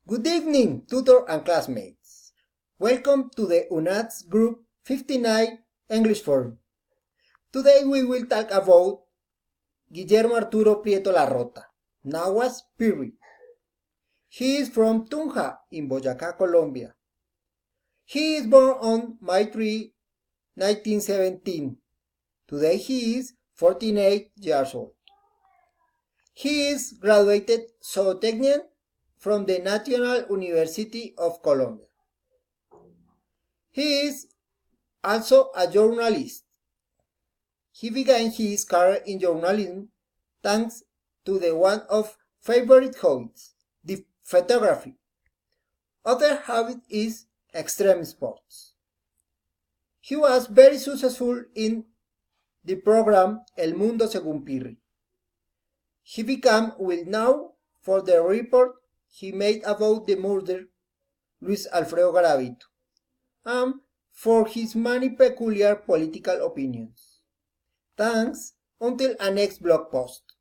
Good evening, tutor and classmates. Welcome to the UNATS Group 59 English Forum. Today we will talk about Guillermo Arturo Prieto Larrota, Nahuas Pirri. He is from Tunja in Boyacá, Colombia. He is born on May 3, 1917. Today he is 48 years old. He is graduated zootechnician from the National University of Colombia. He is also a journalist. He began his career in journalism thanks to one of favorite hobbies, the photography. Other habit is extreme sports. He was very successful in the program El Mundo Según Pirri. He became well known for the report he made about the murder Luis Alfredo Garavito, and for his many peculiar political opinions. Thanks until a next blog post.